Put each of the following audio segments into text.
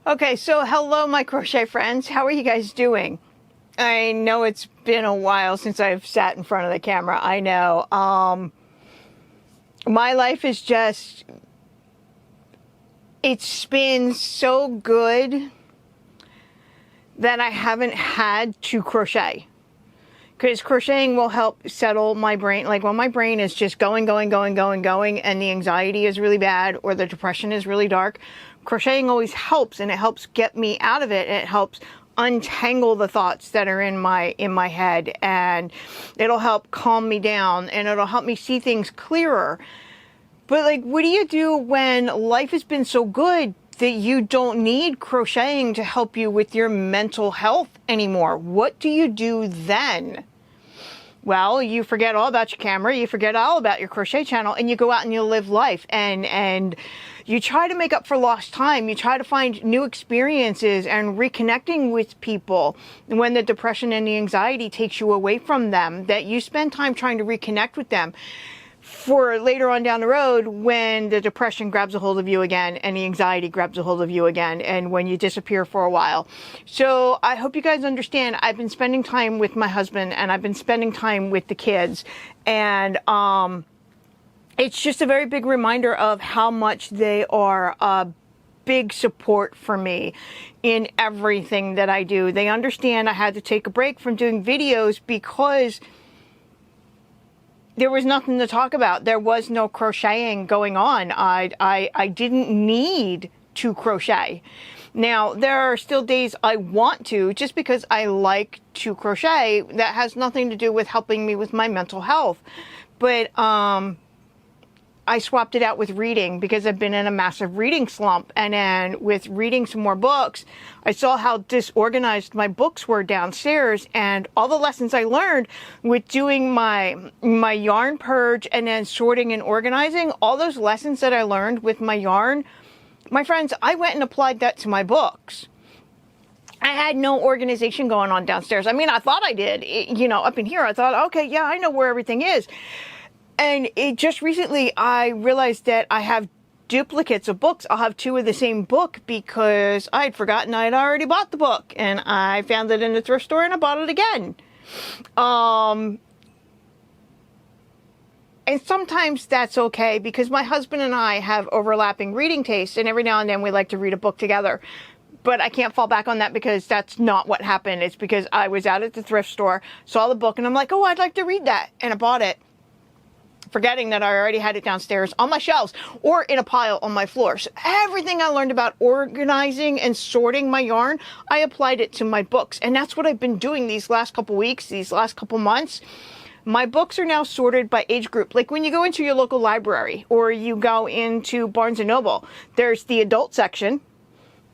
Okay, so hello my crochet friends. How are you guys doing? I know it's been a while since I've sat in front of the camera. I know. My life is just, it's been so good that I haven't had to crochet. Because crocheting will help settle my brain. Like when my brain is just going, and the anxiety is really bad or the depression is really dark, crocheting always helps, and it helps get me out of it, and it helps untangle the thoughts that are in my head, and it'll help calm me down, and it'll help me see things clearer. But like, what do you do when life has been so good that you don't need crocheting to help you with your mental health anymore? What do you do then? Well, you forget all about your camera, you forget all about your crochet channel, and you go out and you live life, and you try to make up for lost time. You try to find new experiences and reconnecting with people when the depression and the anxiety takes you away from them, that you spend time trying to reconnect with them for later on down the road when the depression grabs a hold of you again and the anxiety grabs a hold of you again, and when you disappear for a while. So I hope you guys understand, I've been spending time with my husband and I've been spending time with the kids, and it's just a very big reminder of how much they are a big support for me in everything that I do. They understand I had to take a break from doing videos because there was nothing to talk about. There was no crocheting going on. I didn't need to crochet. Now, there are still days I want to, just because I like to crochet. That has nothing to do with helping me with my mental health. But I swapped it out with reading because I've been in a massive reading slump. And then with reading some more books, I saw how disorganized my books were downstairs, and all the lessons I learned with doing my yarn purge and then sorting and organizing, all those lessons that I learned with my yarn, my friends, I went and applied that to my books. I had no organization going on downstairs. I mean, I thought I did, up in here. I thought, okay, yeah, I know where everything is. And it just recently, I realized that I have duplicates of books. I'll have two of the same book because I'd forgotten I'd already bought the book, and I found it in the thrift store and I bought it again. And sometimes that's okay because my husband and I have overlapping reading tastes, and every now and then we like to read a book together. But I can't fall back on that because that's not what happened. It's because I was out at the thrift store, saw the book, and I'm like, oh, I'd like to read that. And I bought it, forgetting that I already had it downstairs on my shelves or in a pile on my floor. So everything I learned about organizing and sorting my yarn, I applied it to my books. And that's what I've been doing these last couple weeks, these last couple months. My books are now sorted by age group. Like when you go into your local library or you go into Barnes & Noble, there's the adult section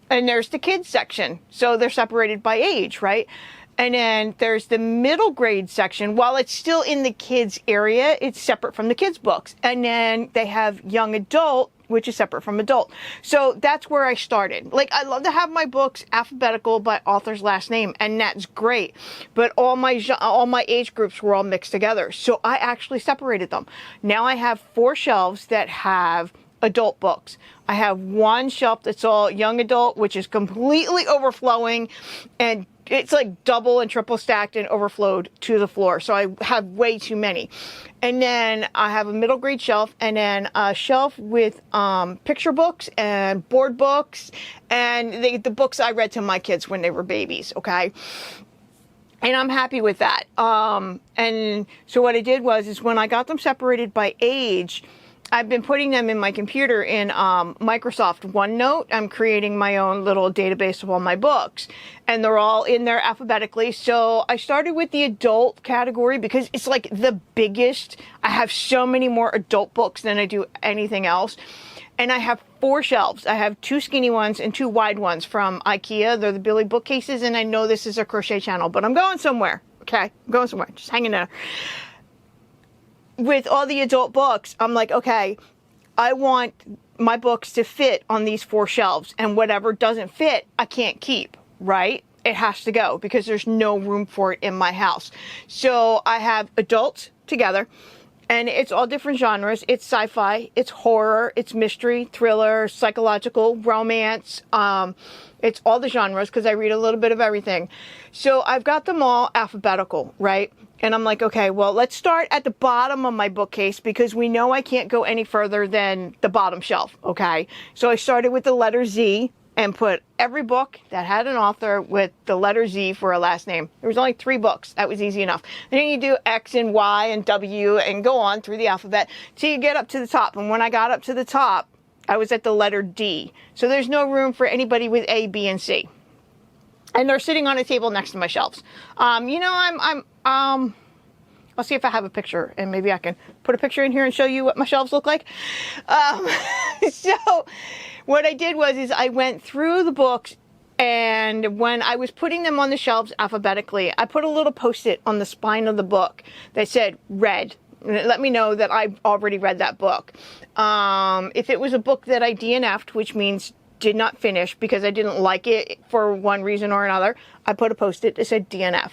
and there's the kids section. So they're separated by age, right? And then there's the middle grade section. While it's still in the kids area, it's separate from the kids books. And then they have young adult, which is separate from adult. So that's where I started. Like, I love to have my books alphabetical by author's last name, and that's great. But all my age groups were all mixed together. So I actually separated them. Now I have 4 shelves that have adult books. I have 1 shelf that's all young adult, which is completely overflowing, and it's like double and triple stacked and overflowed to the floor. So I have way too many. And then I have a middle grade shelf, and then a shelf with picture books and board books and the books I read to my kids when they were babies. Okay. And I'm happy with that. And so what I did is when I got them separated by age, I've been putting them in my computer in Microsoft OneNote. I'm creating my own little database of all my books, and they're all in there alphabetically. So I started with the adult category because it's like the biggest. I have so many more adult books than I do anything else. And I have 4 shelves. I have 2 skinny ones and 2 wide ones from IKEA. They're the Billy bookcases, and I know this is a crochet channel, but I'm going somewhere. Okay, I'm going somewhere. Just hanging there. With all the adult books, I'm like, okay, I want my books to fit on these 4 shelves, and whatever doesn't fit, I can't keep, right? It has to go because there's no room for it in my house. So I have adults together, And it's all different genres. It's sci-fi, it's horror, it's mystery, thriller, psychological, romance. It's all the genres because I read a little bit of everything. So I've got them all alphabetical, right? And I'm like, okay, well, let's start at the bottom of my bookcase because we know I can't go any further than the bottom shelf, okay? So I started with the letter Z and put every book that had an author with the letter Z for a last name. There was only 3 books. That was easy enough. Then you do X and Y and W and go on through the alphabet till you get up to the top. And when I got up to the top, I was at the letter D. So there's no room for anybody with A, B, and C. And they're sitting on a table next to my shelves. You know, I'll see if I have a picture and maybe I can put a picture in here and show you what my shelves look like. So what I did was I went through the books, and when I was putting them on the shelves alphabetically, I put a little post-it on the spine of the book that said read. And it let me know that I've already read that book. If it was a book that I DNF'd, which means did not finish because I didn't like it for one reason or another, I put a post-it that said DNF.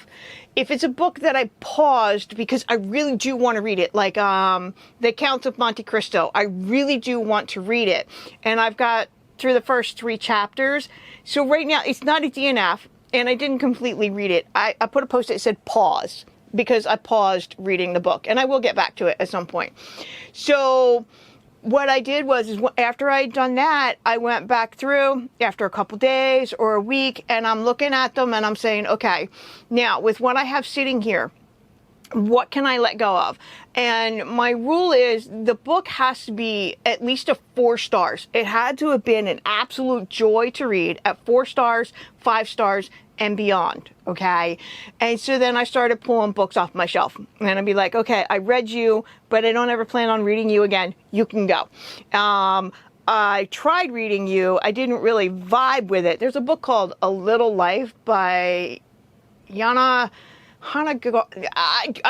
If it's a book that I paused because I really do want to read it, like The Count of Monte Cristo, I really do want to read it. And I've got through the first 3 chapters. So right now it's not a DNF and I didn't completely read it. I put a post-it that said pause because I paused reading the book and I will get back to it at some point. So what I did was after I'd done that, I went back through after a couple days or a week and I'm looking at them and I'm saying, okay, now with what I have sitting here, what can I let go of? And my rule is the book has to be at least a 4 stars. It had to have been an absolute joy to read at 4 stars, 5 stars, and beyond, okay? And so then I started pulling books off my shelf. And I'd be like, okay, I read you, but I don't ever plan on reading you again. You can go. I tried reading you. I didn't really vibe with it. There's a book called A Little Life by I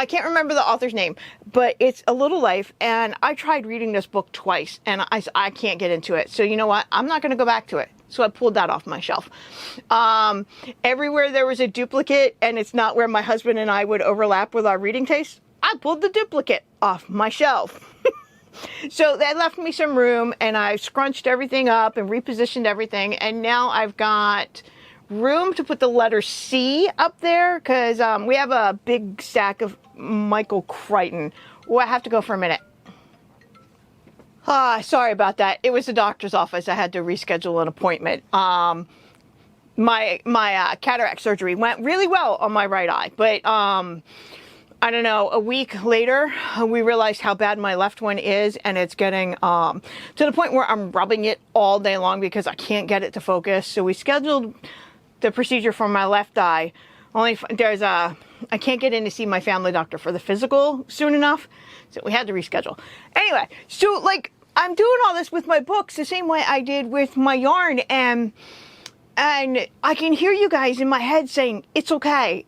can't remember the author's name, but it's A Little Life, and I tried reading this book twice, and I can't get into it. So you know what? I'm not going to go back to it. So I pulled that off my shelf. Everywhere there was a duplicate, and it's not where my husband and I would overlap with our reading tastes, I pulled the duplicate off my shelf. So that left me some room, and I scrunched everything up and repositioned everything, and now I've got room to put the letter C up there because we have a big stack of Michael Crichton. Oh, I have to go for a minute. Sorry about that. It was the doctor's office. I had to reschedule an appointment. My cataract surgery went really well on my right eye, but I don't know, a week later, we realized how bad my left one is, and it's getting to the point where I'm rubbing it all day long because I can't get it to focus. So we scheduled the procedure for my left eye. I can't get in to see my family doctor for the physical soon enough, so we had to reschedule. Anyway, so like I'm doing all this with my books the same way I did with my yarn, and I can hear you guys in my head saying, it's okay.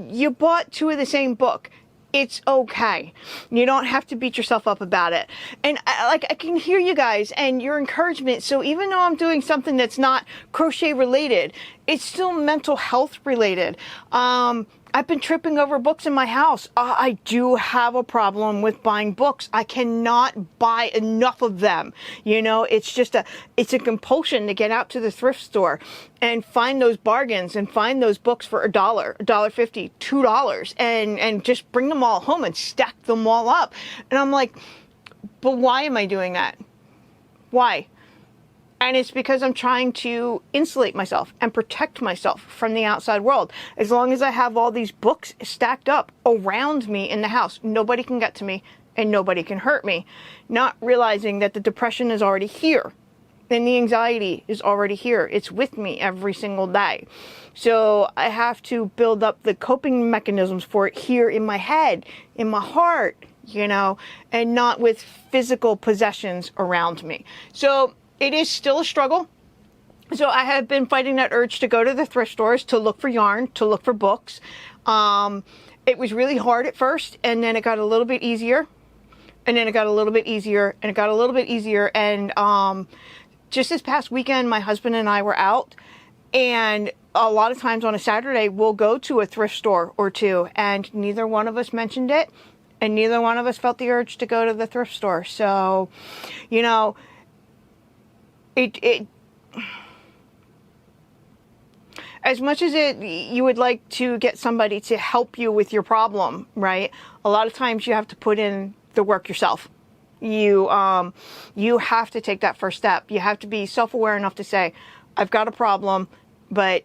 You bought 2 of the same book. It's okay. You don't have to beat yourself up about it. And I can hear you guys and your encouragement. So even though I'm doing something that's not crochet related, it's still mental health related. I've been tripping over books in my house. I do have a problem with buying books. I cannot buy enough of them. You know, it's a compulsion to get out to the thrift store and find those bargains and find those books for $1, $1.50, $2, and just bring them all home and stack them all up. And I'm like, but why am I doing that? Why? And it's because I'm trying to insulate myself and protect myself from the outside world. As long as I have all these books stacked up around me in the house, nobody can get to me and nobody can hurt me. Not realizing that the depression is already here and the anxiety is already here. It's with me every single day. So I have to build up the coping mechanisms for it here in my head, in my heart, you know, and not with physical possessions around me. So it is still a struggle. So I have been fighting that urge to go to the thrift stores to look for yarn, to look for books. It was really hard at first, and then it got a little bit easier. And then it got a little bit easier, and it got a little bit easier. And just this past weekend, my husband and I were out, and a lot of times on a Saturday, we'll go to a thrift store or 2, and neither one of us mentioned it. And neither one of us felt the urge to go to the thrift store. So, you know, as much as you would like to get somebody to help you with your problem, right? A lot of times you have to put in the work yourself. You have to take that first step. You have to be self-aware enough to say, I've got a problem, but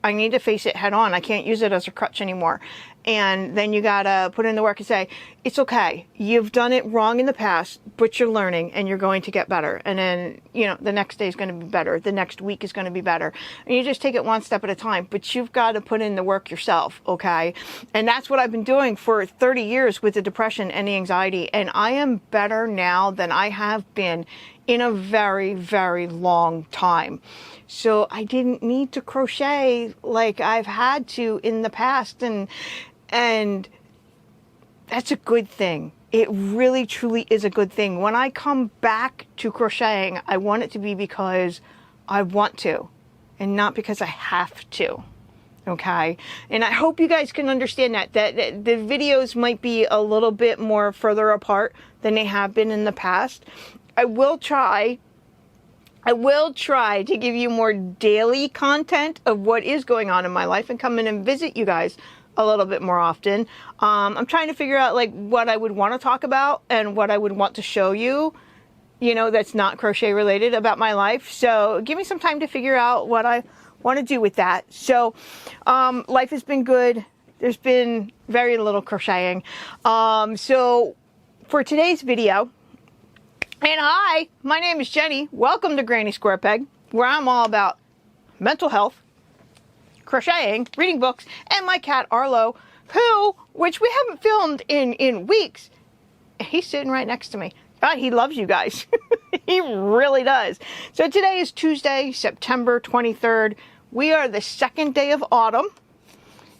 I need to face it head on. I can't use it as a crutch anymore. And then you gotta put in the work and say, it's okay. You've done it wrong in the past, but you're learning and you're going to get better. And then, you know, the next day is going to be better. The next week is going to be better. And you just take it one step at a time, but you've got to put in the work yourself. Okay. And that's what I've been doing for 30 years with the depression and the anxiety. And I am better now than I have been in a very, very long time. So I didn't need to crochet like I've had to in the past. And that's a good thing. It really, truly is a good thing. When I come back to crocheting, I want it to be because I want to and not because I have to. Okay. And I hope you guys can understand that the videos might be a little bit more further apart than they have been in the past. I will try to give you more daily content of what is going on in my life and come in and visit you guys a little bit more often. I'm trying to figure out like what I would want to talk about and what I would want to show you, you know, that's not crochet related about my life. So give me some time to figure out what I want to do with that. So life has been good. There's been very little crocheting. So for today's video, and hi, my name is Jenny. Welcome to Granny Square Peg, where I'm all about mental health, crocheting, reading books, and my cat Arlo, which we haven't filmed in weeks. He's sitting right next to me. God, he loves you guys. He really does. So today is Tuesday, September 23rd. We are the second day of autumn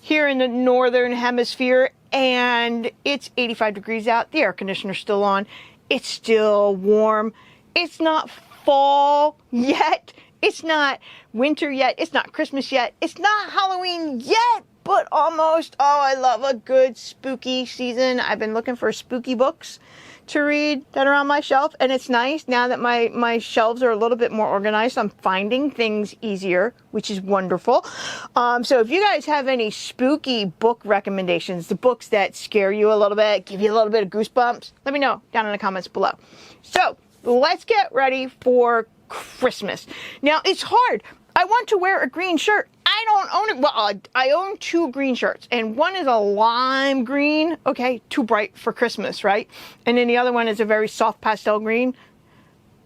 here in the northern hemisphere, and it's 85 degrees out. The air conditioner's still on. It's still warm. It's not fall yet. It's not winter yet. It's not Christmas yet. It's not Halloween yet, but almost. Oh, I love a good spooky season. I've been looking for spooky books to read that are on my shelf, and it's nice now that my shelves are a little bit more organized. I'm finding things easier, which is wonderful. So if you guys have any spooky book recommendations, the books that scare you a little bit, give you a little bit of goosebumps, let me know down in the comments below. So let's get ready for Christmas. Now, it's hard. I want to wear a green shirt. I don't own it. Well, I own two green shirts, and one is a lime green. Okay, too bright for Christmas, right? And then the other one is a very soft pastel green.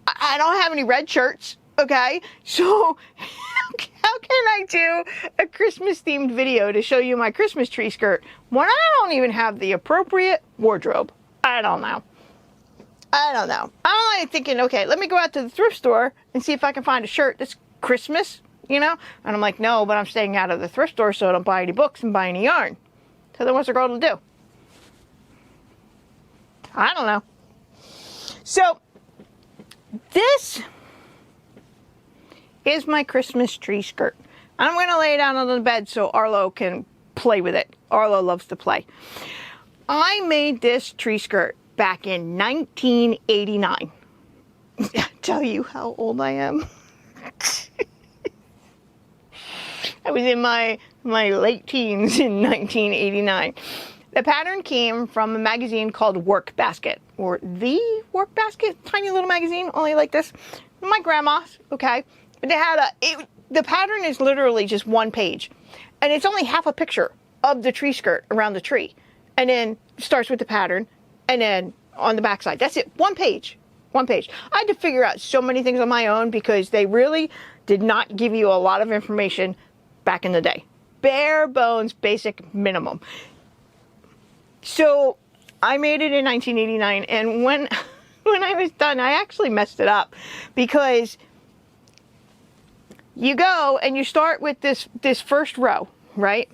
I don't have any red shirts, okay? So how can I do a Christmas-themed video to show you my Christmas tree skirt when I don't even have the appropriate wardrobe? I don't know. I'm like thinking, okay, let me go out to the thrift store and see if I can find a shirt that's Christmas, you know? And I'm like, no, but I'm staying out of the thrift store so I don't buy any books and buy any yarn. So then what's a girl to do? I don't know. So this is my Christmas tree skirt. I'm going to lay it out on the bed so Arlo can play with it. Arlo loves to play. I made this tree skirt back in 1989. Tell you how old I am. I was in my late teens in 1989. The pattern came from a magazine called Work Basket, or The Work Basket, tiny little magazine, only like this. My grandma's, okay? But they had the pattern is literally just one page, and it's only half a picture of the tree skirt around the tree, and then it starts with the pattern, and then on the backside, that's it, one page. I had to figure out so many things on my own because they really did not give you a lot of information back in the day. Bare bones, basic minimum. So I made it in 1989, and when I was done, I actually messed it up because you go and you start with this first row, right?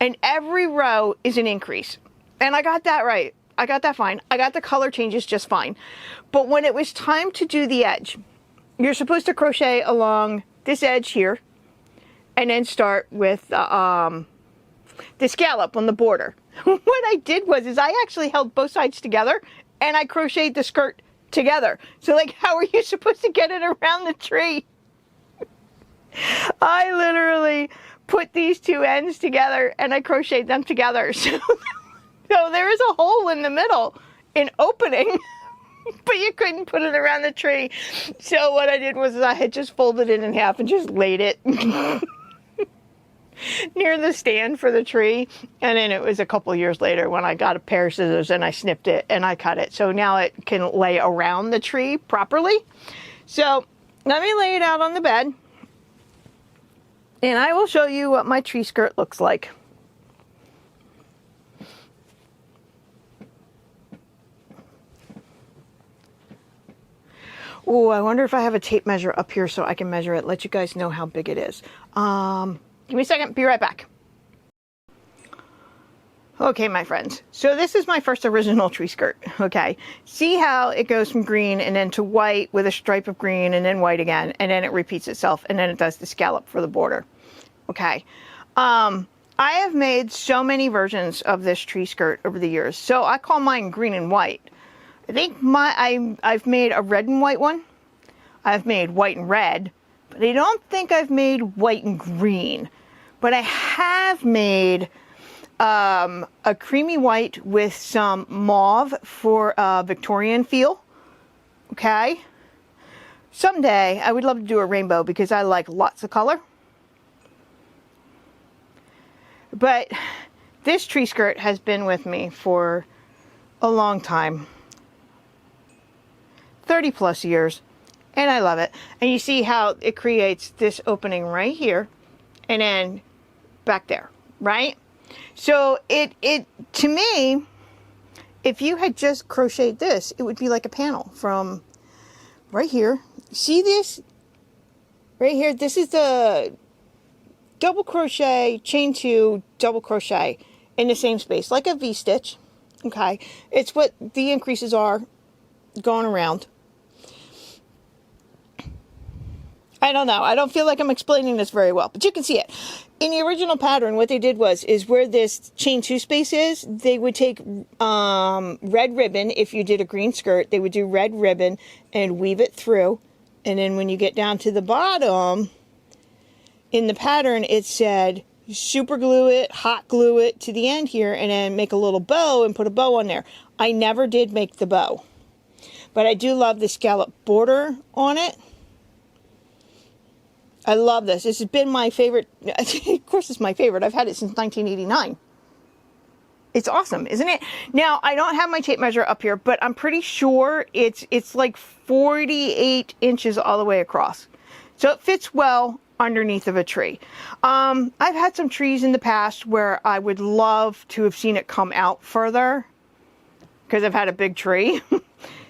And every row is an increase. And I got that right. I got that fine. I got the color changes just fine. But when it was time to do the edge, you're supposed to crochet along this edge here and then start with the scallop on the border. what I did was I actually held both sides together and I crocheted the skirt together. So like, how are you supposed to get it around the tree? I literally put these two ends together and I crocheted them together. So there is a hole in the middle, an opening, but you couldn't put it around the tree. So what I did was I had just folded it in half and just laid it near the stand for the tree. And then it was a couple years later when I got a pair of scissors and I snipped it and I cut it. So now it can lay around the tree properly. So let me lay it out on the bed and I will show you what my tree skirt looks like. Oh, I wonder if I have a tape measure up here so I can measure it, let you guys know how big it is. Give me a second, be right back. Okay, my friends, so this is my first original tree skirt, okay? See how it goes from green and then to white with a stripe of green and then white again, and then it repeats itself, and then it does the scallop for the border, okay? I have made so many versions of this tree skirt over the years, so I call mine green and white. I think I've made a red and white one. I've made white and red, but I don't think I've made white and green. But I have made a creamy white with some mauve for a Victorian feel. Okay. Someday I would love to do a rainbow because I like lots of color. But this tree skirt has been with me for a long time. 30 plus years, and I love it. And you see how it creates this opening right here and then back there, right? So it to me, if you had just crocheted this, it would be like a panel from right here. See this right here? This is the double crochet, chain 2, double crochet in the same space, like a V-stitch. Okay, it's what the increases are going around. I don't know. I don't feel like I'm explaining this very well, but you can see it. In the original pattern, what they did is where this chain 2 space is, they would take red ribbon. If you did a green skirt, they would do red ribbon and weave it through. And then when you get down to the bottom, in the pattern, it said super glue it, hot glue it to the end here, and then make a little bow and put a bow on there. I never did make the bow, but I do love the scallop border on it. I love this. This has been my favorite. Of course, it's my favorite. I've had it since 1989. It's awesome, isn't it? Now, I don't have my tape measure up here, but I'm pretty sure it's like 48 inches all the way across. So it fits well underneath of a tree. I've had some trees in the past where I would love to have seen it come out further because I've had a big tree.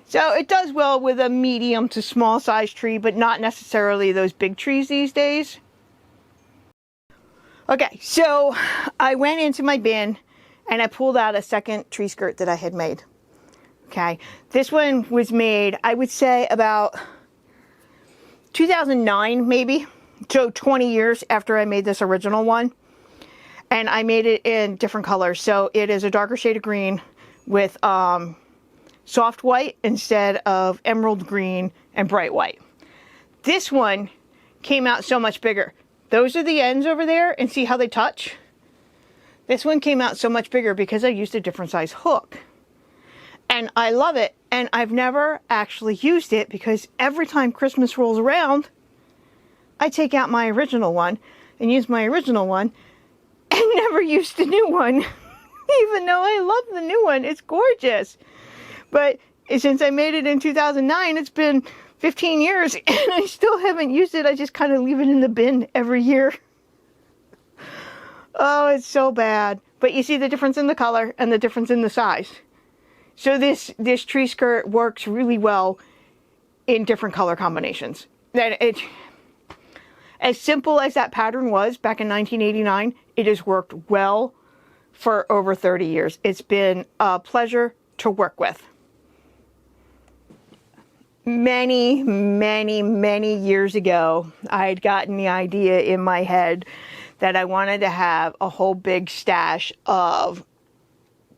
So it does well with a medium to small size tree, but not necessarily those big trees these days. Okay, so I went into my bin and I pulled out a second tree skirt that I had made. Okay, this one was made, I would say, about 2009 maybe. So 20 years after I made this original one. And I made it in different colors. So it is a darker shade of green with soft white instead of emerald green and bright white. This one came out so much bigger. Those are the ends over there, and see how they touch? This one came out so much bigger because I used a different size hook. And I love it, and I've never actually used it because every time Christmas rolls around, I take out my original one and use my original one and never use the new one. Even though I love the new one, it's gorgeous. But since I made it in 2009, it's been 15 years and I still haven't used it. I just kind of leave it in the bin every year. Oh, it's so bad. But you see the difference in the color and the difference in the size. So this tree skirt works really well in different color combinations. As simple as that pattern was back in 1989, it has worked well for over 30 years. It's been a pleasure to work with. Many, many, many years ago, I had gotten the idea in my head that I wanted to have a whole big stash of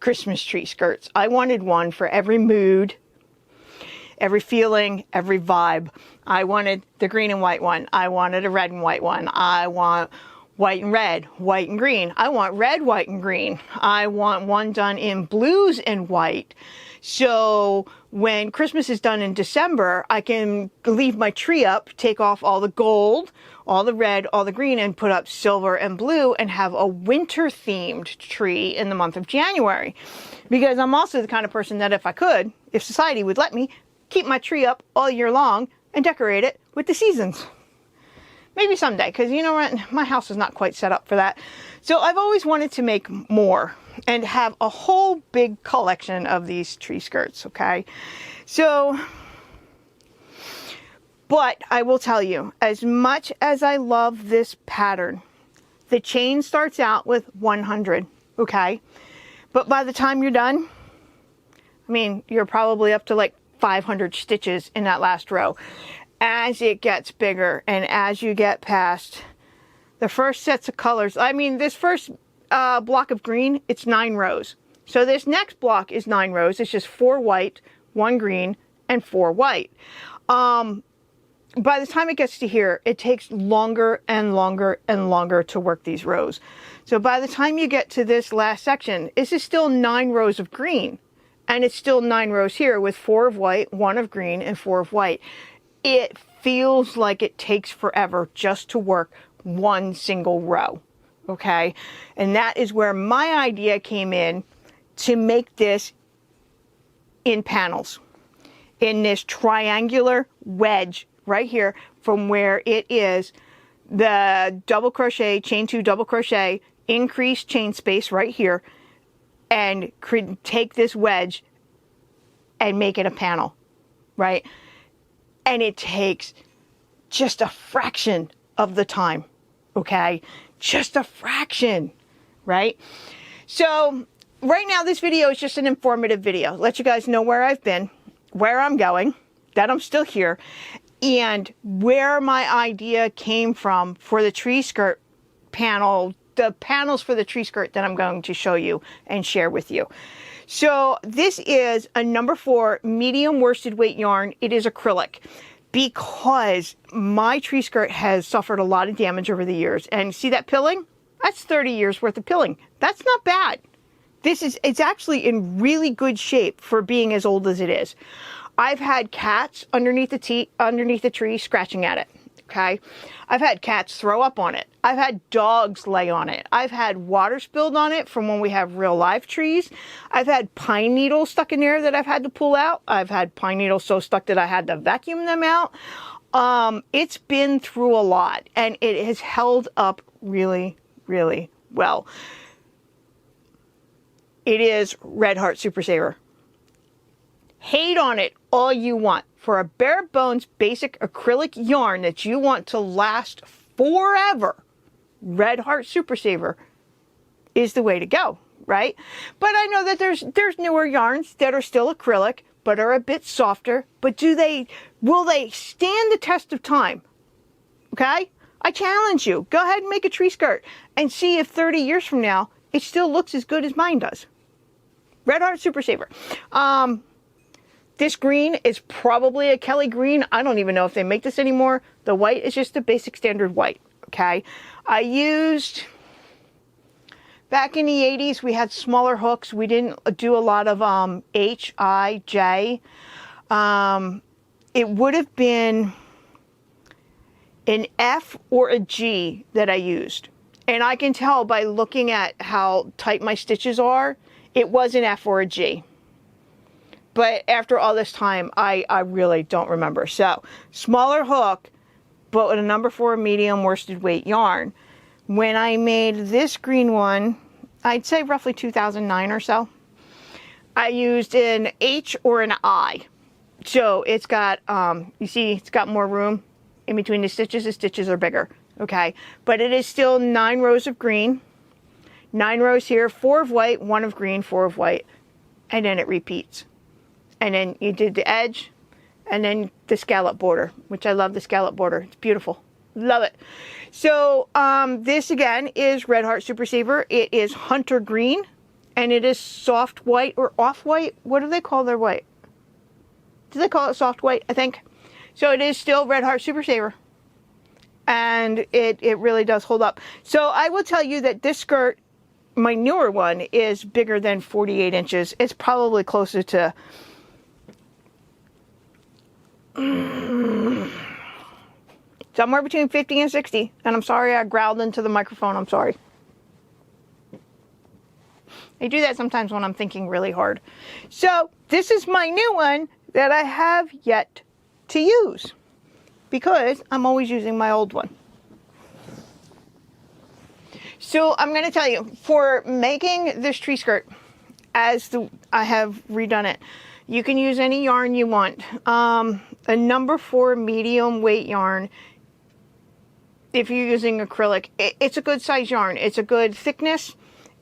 Christmas tree skirts. I wanted one for every mood, every feeling, every vibe. I wanted the green and white one. I wanted a red and white one. I want white and red, white and green. I want red, white, and green. I want one done in blues and white. So when Christmas is done in December, I can leave my tree up, take off all the gold, all the red, all the green, and put up silver and blue and have a winter themed tree in the month of January. Because I'm also the kind of person that if I could, if society would let me, keep my tree up all year long and decorate it with the seasons. Maybe someday, because you know what, my house is not quite set up for that. So I've always wanted to make more and have a whole big collection of these tree skirts, okay? So, but I will tell you, as much as I love this pattern, the chain starts out with 100, okay? But by the time you're done, I mean, you're probably up to like 500 stitches in that last row. As it gets bigger and as you get past the first sets of colors, I mean, this first block of green, it's 9 rows. So this next block is 9 rows. It's just 4 white, 1 green, and 4 white. By the time it gets to here, it takes longer and longer and longer to work these rows. So by the time you get to this last section, this is still 9 rows of green. And it's still 9 rows here with 4 of white, 1 of green, and 4 of white. It feels like it takes forever just to work one single row, okay? And that is where my idea came in to make this in panels, in this triangular wedge right here from where it is the double crochet, chain 2 double crochet, increase chain space right here, and take this wedge and make it a panel, right? And it takes just a fraction of the time, okay? Just a fraction, right? So right now this video is just an informative video. Let you guys know where I've been, where I'm going, that I'm still here, and where my idea came from for the tree skirt panel, the panels for the tree skirt that I'm going to show you and share with you. So this is a number 4 medium worsted weight yarn. It is acrylic because my tree skirt has suffered a lot of damage over the years. And see that pilling? That's 30 years worth of pilling. That's not bad. It's actually in really good shape for being as old as it is. I've had cats underneath the tree scratching at it. Okay, I've had cats throw up on it. I've had dogs lay on it. I've had water spilled on it from when we have real live trees. I've had pine needles stuck in there that I've had to pull out. I've had pine needles so stuck that I had to vacuum them out. It's been through a lot and it has held up really, really well. It is Red Heart Super Saver. Hate on it all you want. For a bare bones basic acrylic yarn that you want to last forever, Red Heart Super Saver is the way to go, right? But I know that there's newer yarns that are still acrylic but are a bit softer. But will they stand the test of time? Okay? I challenge you. Go ahead and make a tree skirt and see if 30 years from now it still looks as good as mine does. Red Heart Super Saver. This green is probably a Kelly green. I don't even know if they make this anymore. The white is just a basic standard white, okay? I used, back in the 80s, we had smaller hooks. We didn't do a lot of H, I, J. It would have been an F or a G that I used. And I can tell by looking at how tight my stitches are, it was an F or a G. But after all this time, I really don't remember. So, smaller hook, but with a number 4 medium worsted weight yarn. When I made this green one, I'd say roughly 2009 or so, I used an H or an I. So, it's got, you see, it's got more room in between the stitches are bigger, okay? But it is still 9 rows of green, 9 rows here, 4 of white, 1 of green, 4 of white, and then it repeats. And then you did the edge, and then the scallop border, which I love the scallop border. It's beautiful. Love it. So this, again, is Red Heart Super Saver. It is hunter green, and it is soft white or off-white. What do they call their white? Do they call it soft white? I think. So it is still Red Heart Super Saver. And it really does hold up. So I will tell you that this skirt, my newer one, is bigger than 48 inches. It's probably closer to somewhere between 50 and 60. And I'm sorry I growled into the microphone. I'm sorry. I do that sometimes when I'm thinking really hard. So this is my new one that I have yet to use, because I'm always using my old one. So I'm going to tell you, for making this tree skirt, I have redone it, you can use any yarn you want. A number 4 medium weight yarn, if you're using acrylic, it's a good size yarn. It's a good thickness.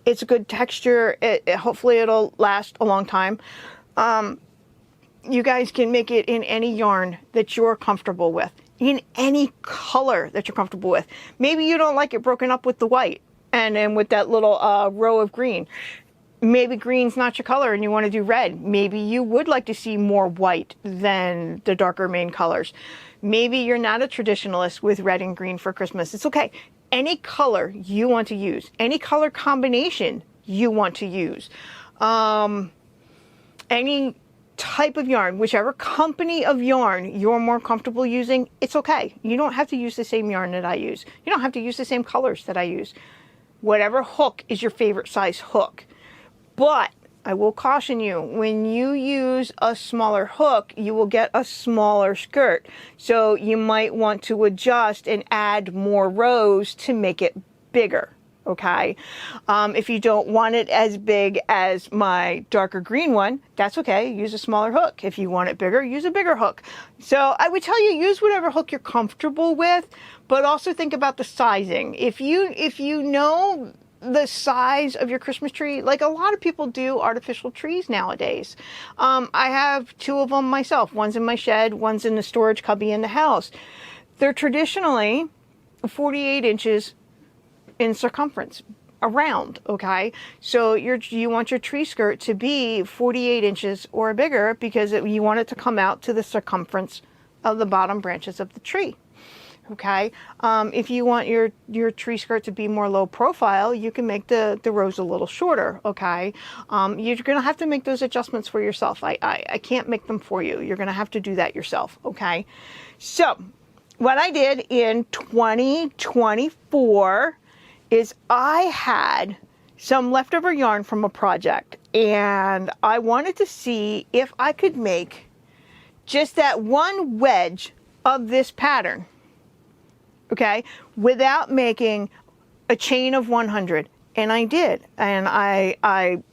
It's a good texture. Hopefully it'll last a long time. You guys can make it in any yarn that you're comfortable with, in any color that you're comfortable with. Maybe you don't like it broken up with the white and then with that little row of green. Maybe green's not your color and you want to do red. Maybe you would like to see more white than the darker main colors. Maybe you're not a traditionalist with red and green for Christmas. It's okay. Any color you want to use, any color combination you want to use, any type of yarn, whichever company of yarn you're more comfortable using, it's okay. You don't have to use the same yarn that I use. You don't have to use the same colors that I use. Whatever hook is your favorite size hook. But I will caution you, when you use a smaller hook, you will get a smaller skirt. So you might want to adjust and add more rows to make it bigger. Okay. If you don't want it as big as my darker green one, that's okay. Use a smaller hook. If you want it bigger, use a bigger hook. So I would tell you, use whatever hook you're comfortable with, but also think about the sizing. If you know the size of your Christmas tree, like a lot of people do artificial trees nowadays. I have 2 of them myself. One's in my shed, one's in the storage cubby in the house. They're traditionally 48 inches in circumference around. Okay, so you want your tree skirt to be 48 inches or bigger, because you want it to come out to the circumference of the bottom branches of the tree. Okay, if you want your tree skirt to be more low profile, you can make the rows a little shorter. Okay, you're gonna have to make those adjustments for yourself. I can't make them for you. You're gonna have to do that yourself. Okay, so what I did in 2024 is I had some leftover yarn from a project, and I wanted to see if I could make just that one wedge of this pattern, okay, without making a chain of 100. And I did. And I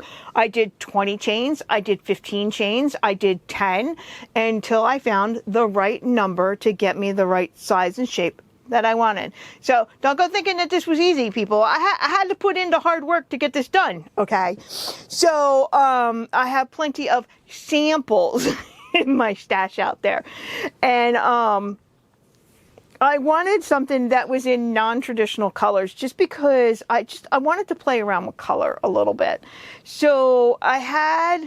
did 20 chains, I did 15 chains, I did 10, until I found the right number to get me the right size and shape that I wanted. So don't go thinking that this was easy, people. I had to put in the hard work to get this done. Okay. So I have plenty of samples in my stash out there. And I wanted something that was in non-traditional colors, just because I wanted to play around with color a little bit. So I had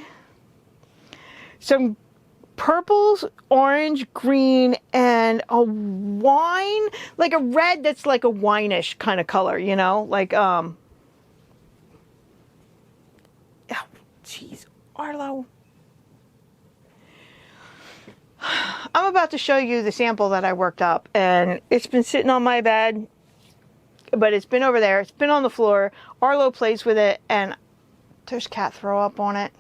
some purples, orange, green, and a wine, like a red that's like a wine-ish kind of color, you know, like oh, jeez, Arlo. I'm about to show you the sample that I worked up, and it's been sitting on my bed, but it's been over there. It's been on the floor. Arlo plays with it, and there's cat throw up on it.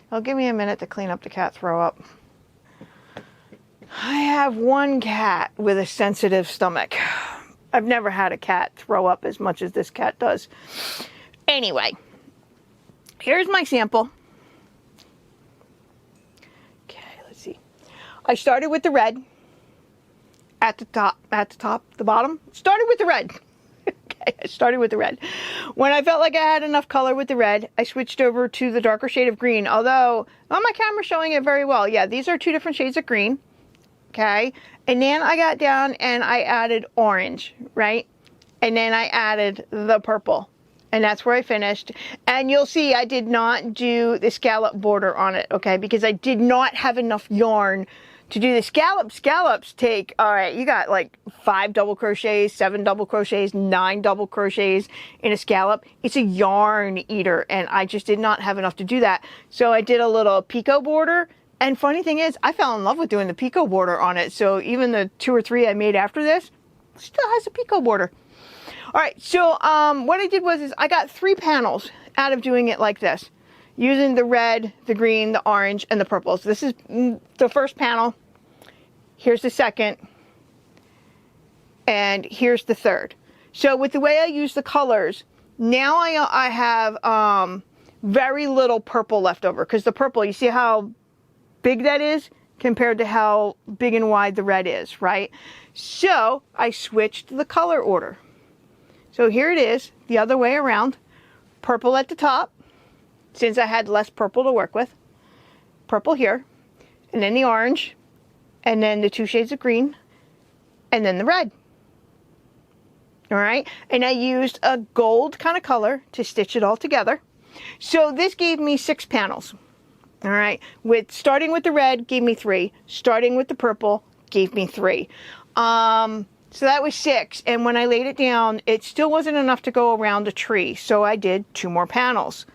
It'll give me a minute to clean up the cat throw up. I have one cat with a sensitive stomach. I've never had a cat throw up as much as this cat does. Anyway, here's my sample. I started with the red at the top, the bottom. Started with the red. Okay, I started with the red. When I felt like I had enough color with the red, I switched over to the darker shade of green. Although, on my camera showing it very well. Yeah, these are 2 different shades of green. Okay, and then I got down and I added orange, right? And then I added the purple. And that's where I finished. And you'll see I did not do the scallop border on it, okay? Because I did not have enough yarn to do the scallops. Scallops take, all right, you got like 5 double crochets, 7 double crochets, 9 double crochets in a scallop. It's a yarn eater, and I just did not have enough to do that. So I did a little picot border. And funny thing is, I fell in love with doing the picot border on it. So even the 2 or 3 I made after this still has a picot border. All right, so what I did was I got 3 panels out of doing it like this, using the red, the green, the orange, and the purple. So this is the first panel. Here's the second, and here's the third. So with the way I use the colors, now I have very little purple left over, because the purple, you see how big that is compared to how big and wide the red is, right? So I switched the color order. So here it is, the other way around. Purple at the top, since I had less purple to work with. Purple here, and then the orange, and then the 2 shades of green, and then the red. All right, and I used a gold kind of color to stitch it all together. So this gave me 6 panels. All right, starting with the red gave me 3, starting with the purple gave me 3. So that was 6, and when I laid it down, it still wasn't enough to go around a tree, so I did 2 more panels.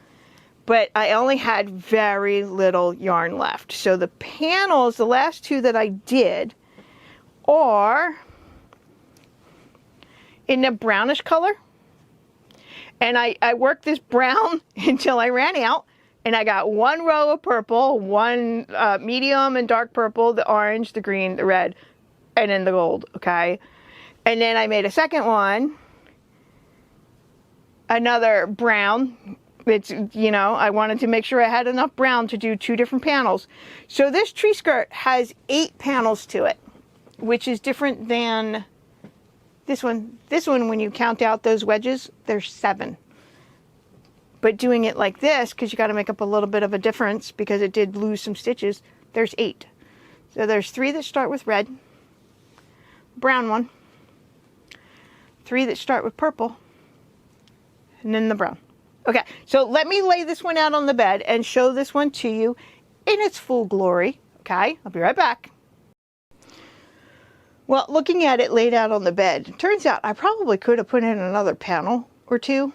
But I only had very little yarn left. So the panels, the last 2 that I did, are in the brownish color. And I worked this brown until I ran out. And I got 1 row of purple, 1 medium and dark purple, the orange, the green, the red, and then the gold, okay? And then I made a second one, another brown. It's, you know, I wanted to make sure I had enough brown to do 2 different panels. So this tree skirt has 8 panels to it, which is different than this one. This one, when you count out those wedges, there's 7. But doing it like this, because you got to make up a little bit of a difference because it did lose some stitches, there's 8. So there's 3 that start with red, brown one, 3 that start with purple, and then the brown. Okay, so let me lay this one out on the bed and show this one to you in its full glory. Okay, I'll be right back. Well, looking at it laid out on the bed, it turns out I probably could have put in another panel or 2.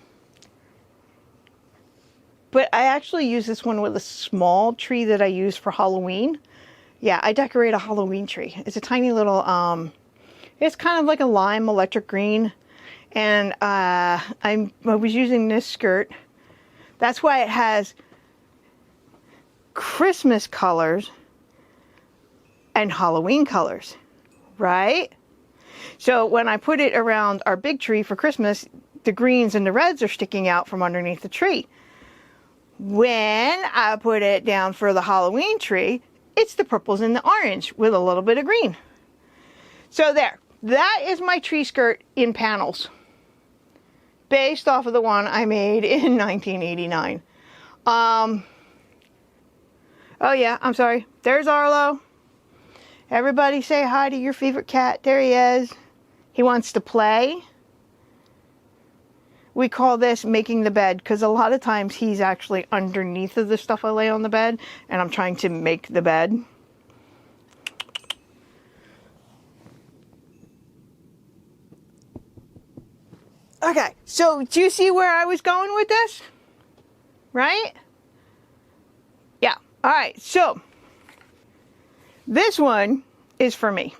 But I actually use this one with a small tree that I use for Halloween. Yeah, I decorate a Halloween tree. It's a tiny little, it's kind of like a lime electric green. And I was using this skirt. That's why it has Christmas colors and Halloween colors, right? So when I put it around our big tree for Christmas, the greens and the reds are sticking out from underneath the tree. When I put it down for the Halloween tree, it's the purples and the orange with a little bit of green. So there, that is my tree skirt in panels, based off of the one I made in 1989. Oh yeah, I'm sorry. There's Arlo. Everybody say hi to your favorite cat. There he is. He wants to play. We call this making the bed, because a lot of times he's actually underneath of the stuff I lay on the bed, and I'm trying to make the bed. Okay, so do you see where I was going with this? Right? Yeah. All right, so this one is for me.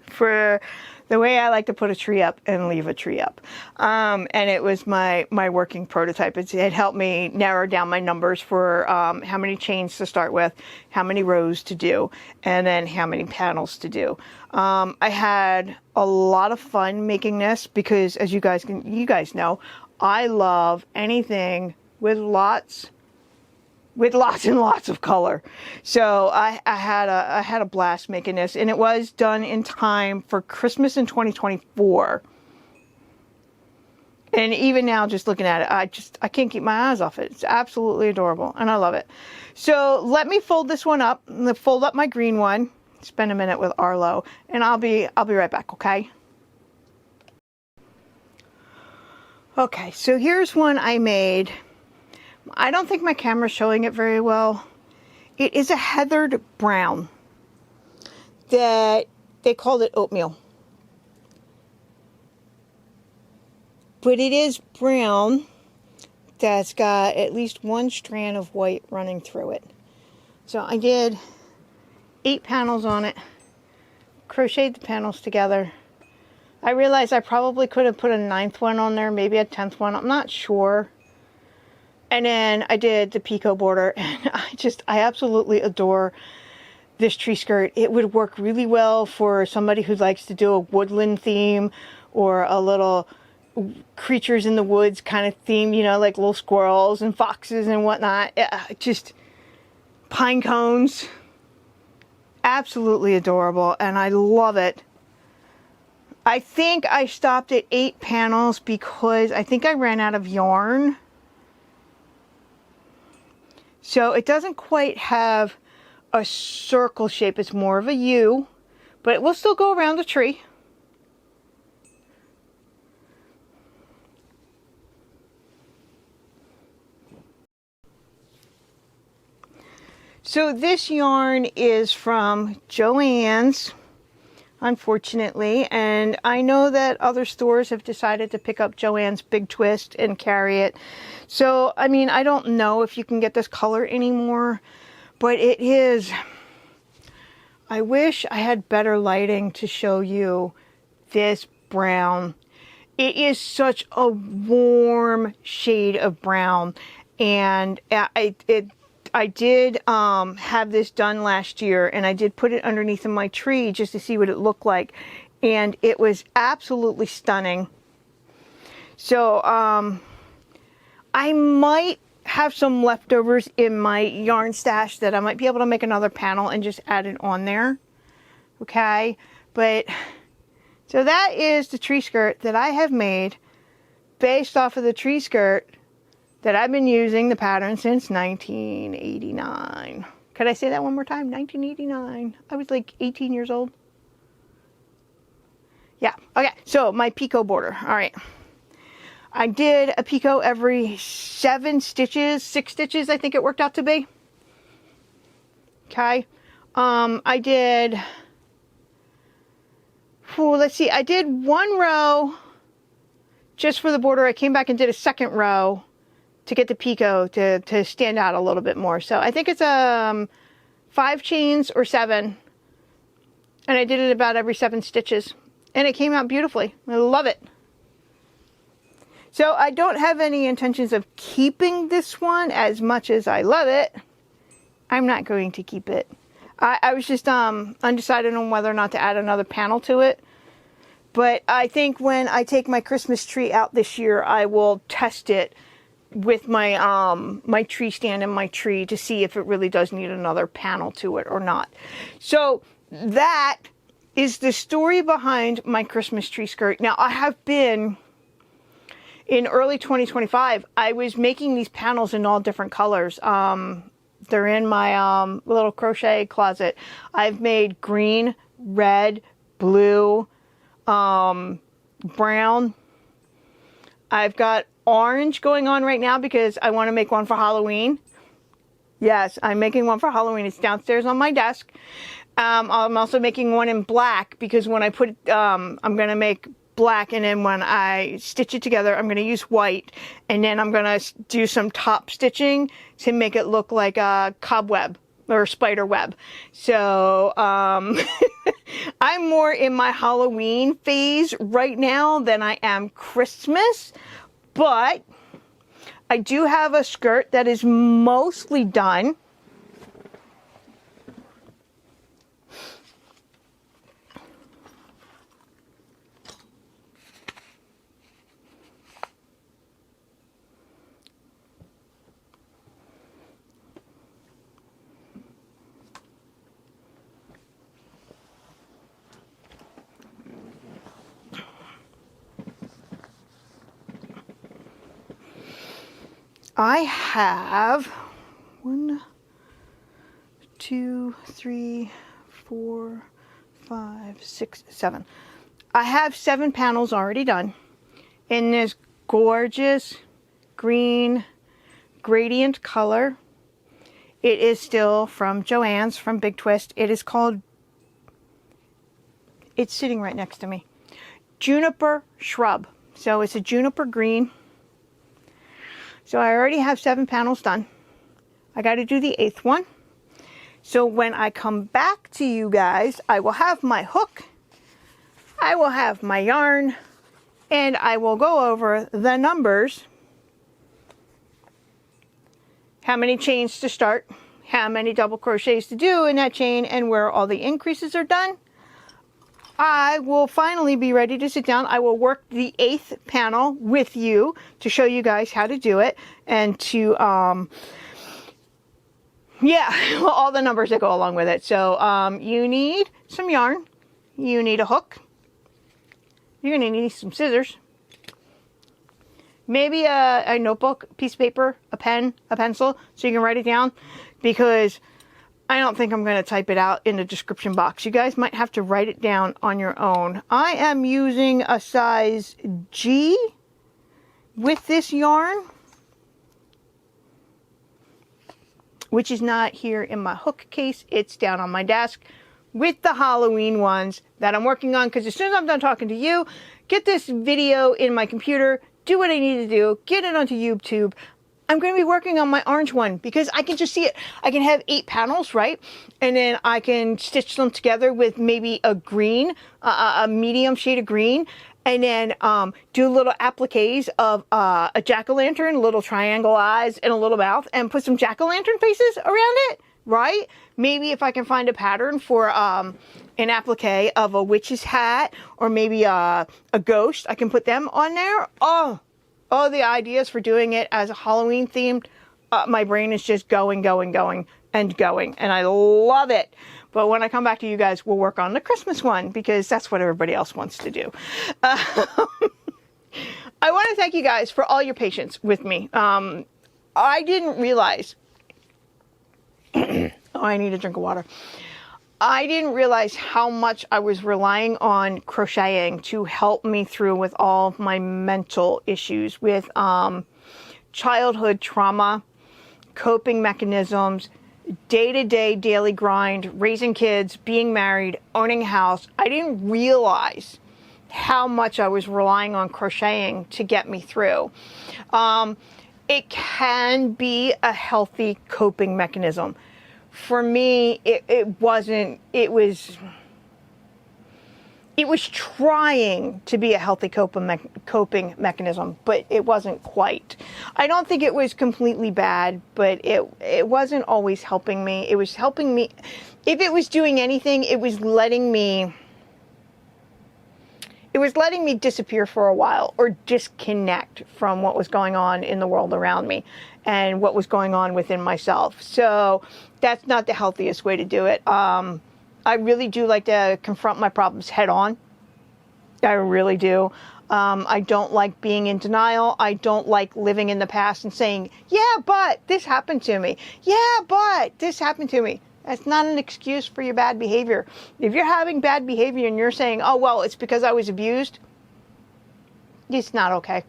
For the way I like to put a tree up and leave a tree up. And it was my working prototype. It helped me narrow down my numbers for how many chains to start with, how many rows to do, and then how many panels to do. I had a lot of fun making this because, as you guys know, I love anything with lots and lots of color. So I had a blast making this, and it was done in time for Christmas in 2024. And even now, just looking at it, I can't keep my eyes off it. It's absolutely adorable, and I love it. So let me fold this one up. I'm gonna fold up my green one, spend a minute with Arlo, and I'll be right back, okay? Okay, so here's one I made. I don't think my camera's showing it very well. It is a heathered brown that they called it oatmeal. But it is brown that's got at least one strand of white running through it. So I did 8 panels on it, crocheted the panels together. I realized I probably could have put a 9th one on there, maybe a 10th one, I'm not sure. And then I did the picot border, and I absolutely adore this tree skirt. It would work really well for somebody who likes to do a woodland theme or a little creatures in the woods kind of theme, you know, like little squirrels and foxes and whatnot. Just pine cones. Absolutely adorable, and I love it. I think I stopped at 8 panels because I think I ran out of yarn. So it doesn't quite have a circle shape. It's more of a U, but it will still go around the tree. So this yarn is from Joann's, unfortunately, and I know that other stores have decided to pick up Joann's Big Twist and carry it. So, I mean, I don't know if you can get this color anymore, but it is, I wish I had better lighting to show you this brown. It is such a warm shade of brown, and I did have this done last year, and I did put it underneath of my tree just to see what it looked like, and it was absolutely stunning. So I might have some leftovers in my yarn stash that I might be able to make another panel and just add it on there. Okay, but so that is the tree skirt that I have made based off of the tree skirt that I've been using the pattern since 1989. Could I say that one more time? 1989. I was like 18 years old. Yeah, okay, so my picot border. All right. I did a picot every 7 stitches, 6 stitches, I think it worked out to be. Okay. I did, let's see, I did 1 row just for the border. I came back and did a 2nd row to get the picot to stand out a little bit more. So I think it's 5 chains or 7. And I did it about every 7 stitches. And it came out beautifully. I love it. So I don't have any intentions of keeping this one as much as I love it. I'm not going to keep it. I was just undecided on whether or not to add another panel to it. But I think when I take my Christmas tree out this year, I will test it with my my tree stand and my tree to see if it really does need another panel to it or not. So that is the story behind my Christmas tree skirt. Now, I have been, in early 2025, I was making these panels in all different colors. They're in my little crochet closet. I've made green, red, blue, brown. I've got orange going on right now because I want to make one for Halloween. Yes, I'm making one for Halloween. It's downstairs on my desk. I'm also making one in black because when I put it, I'm going to make black, and then when I stitch it together, I'm going to use white, and then I'm going to do some top stitching to make it look like a cobweb or spider web. So I'm more in my Halloween phase right now than I am Christmas, but I do have a skirt that is mostly done. I have 1, 2, 3, 4, 5, 6, 7. I have 7 panels already done. And there's gorgeous green gradient color. It is still from Joann's, from Big Twist. It is called, it's sitting right next to me, Juniper Shrub. So it's a juniper green. So I already have 7 panels done. I got to do the 8th one. So when I come back to you guys, I will have my hook, I will have my yarn, and I will go over the numbers. How many chains to start, how many double crochets to do in that chain, and where all the increases are done. I will finally be ready to sit down. I will work the 8th panel with you to show you guys how to do it, and to, yeah, all the numbers that go along with it. So you need some yarn, you need a hook, you're going to need some scissors, maybe a notebook, piece of paper, a pen, a pencil, so you can write it down, because I don't think I'm going to type it out in the description box. You guys might have to write it down on your own. I am using a size G with this yarn, which is not here in my hook case. It's down on my desk with the Halloween ones that I'm working on, because as soon as I'm done talking to you, get this video in my computer, do what I need to do, get it onto YouTube. I'm going to be working on my orange one because I can just see it. I can have 8 panels, right? And then I can stitch them together with maybe a green, a medium shade of green, and then do little appliques of a jack-o'-lantern, little triangle eyes, and a little mouth, and put some jack-o'-lantern faces around it, right? Maybe if I can find a pattern for an applique of a witch's hat, or maybe a ghost, I can put them on there. Oh, the ideas for doing it as a Halloween themed, my brain is just going, and I love it. But when I come back to you guys, we'll work on the Christmas one, because that's what everybody else wants to do. I want to thank you guys for all your patience with me. I didn't realize, oh, I need a drink of water. I didn't realize how much I was relying on crocheting to help me through with all of my mental issues with childhood trauma, coping mechanisms, day-to-day daily grind, raising kids, being married, owning a house. I didn't realize how much I was relying on crocheting to get me through. It can be a healthy coping mechanism. For me, it wasn't. It was trying to be a healthy coping mechanism, but it wasn't quite. I don't think it was completely bad, but it wasn't always helping me. It was helping me. If it was doing anything, it was letting me disappear for a while, or disconnect from what was going on in the world around me and what was going on within myself. So that's not the healthiest way to do it. I really do like to confront my problems head on. I really do. I don't like being in denial. I don't like living in the past and saying, yeah, but this happened to me. Yeah, but this happened to me. That's not an excuse for your bad behavior. If you're having bad behavior and you're saying, oh, well, it's because I was abused, it's not okay.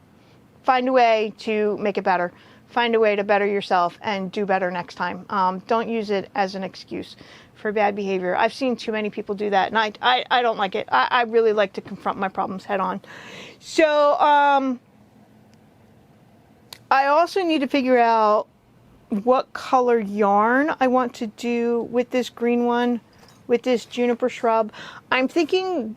Find a way to make it better. Find a way to better yourself and do better next time. Don't use it as an excuse for bad behavior. I've seen too many people do that, and I don't like it. I really like to confront my problems head on. So I also need to figure out what color yarn I want to do with this green one, with this Juniper Shrub. I'm thinking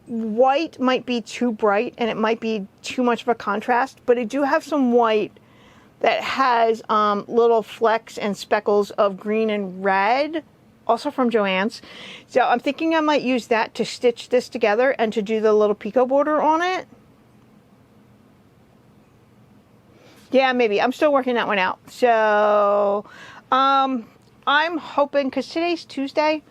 white might be too bright and it might be too much of a contrast, but I do have some white that has little flecks and speckles of green and red, also from Joann's. So I'm thinking I might use that to stitch this together and to do the little picot border on it. Yeah, maybe. I'm still working that one out. So I'm hoping, because today's Tuesday,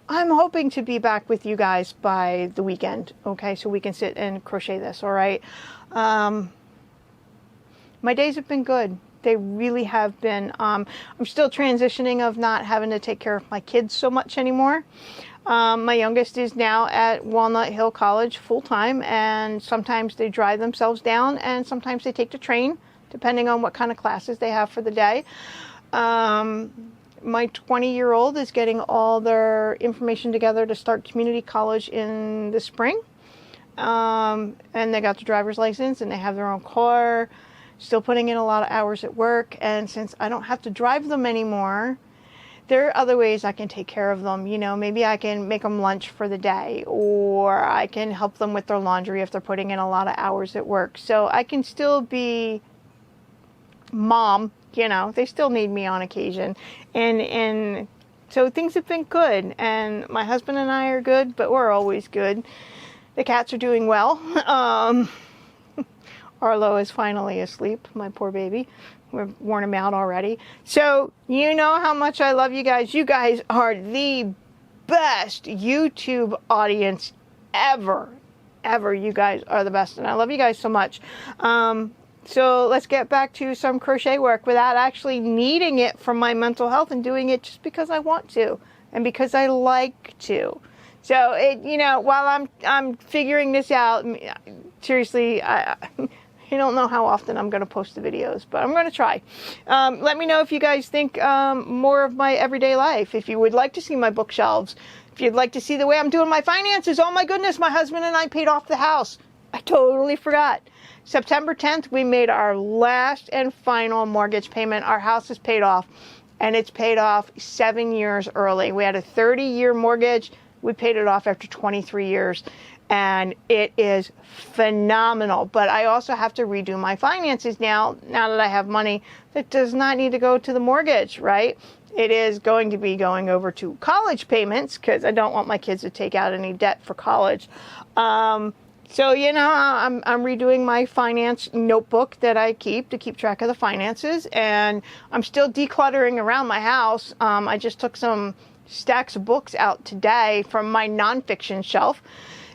I'm hoping to be back with you guys by the weekend. Okay, so we can sit and crochet this, all right? My days have been good. They really have been. I'm still transitioning of not having to take care of my kids so much anymore. My youngest is now at Walnut Hill College full-time, and sometimes they drive themselves down, and sometimes they take the train, depending on what kind of classes they have for the day. My 20-year-old is getting all their information together to start community college in the spring. And they got the driver's license, and they have their own car, still putting in a lot of hours at work. And since I don't have to drive them anymore, there are other ways I can take care of them. You know, maybe I can make them lunch for the day, or I can help them with their laundry if they're putting in a lot of hours at work. So I can still be mom, you know, they still need me on occasion. And so things have been good, and my husband and I are good, but we're always good. The cats are doing well. Arlo is finally asleep, my poor baby. We've worn him out already. So you know how much I love you guys. You guys are the best YouTube audience ever. Ever. You guys are the best, and I love you guys so much. So let's get back to some crochet work without actually needing it for my mental health, and doing it just because I want to and because I like to. So it, you know, while I'm figuring this out, seriously, I don't know how often I'm going to post the videos, but I'm going to try. Let me know if you guys think more of my everyday life. If you would like to see my bookshelves, if you'd like to see the way I'm doing my finances. Oh my goodness, my husband and I paid off the house. I totally forgot. September 10th, we made our last and final mortgage payment. Our house is paid off, and it's paid off 7 years early. We had a 30-year mortgage. We paid it off after 23 years, and it is phenomenal. But I also have to redo my finances now that I have money that does not need to go to the mortgage, right? It is going to be going over to college payments, because I don't want my kids to take out any debt for college. So, you know, I'm redoing my finance notebook that I keep to keep track of the finances, and I'm still decluttering around my house. I just took some stacks of books out today from my nonfiction shelf,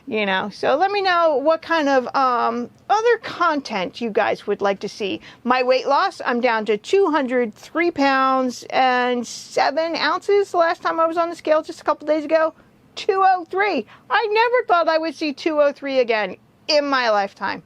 you know. So let me know what kind of other content you guys would like to see. My weight loss, I'm down to 203 pounds and 7 ounces the last time I was on the scale just a couple days ago. 203. I never thought I would see 203 again in my lifetime.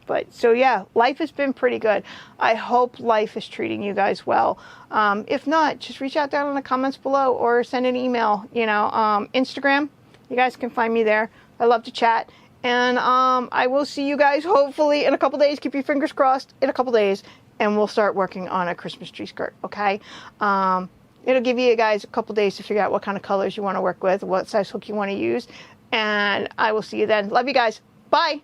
But so yeah, life has been pretty good. I hope life is treating you guys well. If not, just reach out down in the comments below, or send an email. You know, Instagram, you guys can find me there. I love to chat. And I will see you guys hopefully in a couple days. Keep your fingers crossed, in a couple days, and we'll start working on a Christmas tree skirt, okay? It'll give you guys a couple days to figure out what kind of colors you want to work with, what size hook you want to use, and I will see you then. Love you guys. Bye.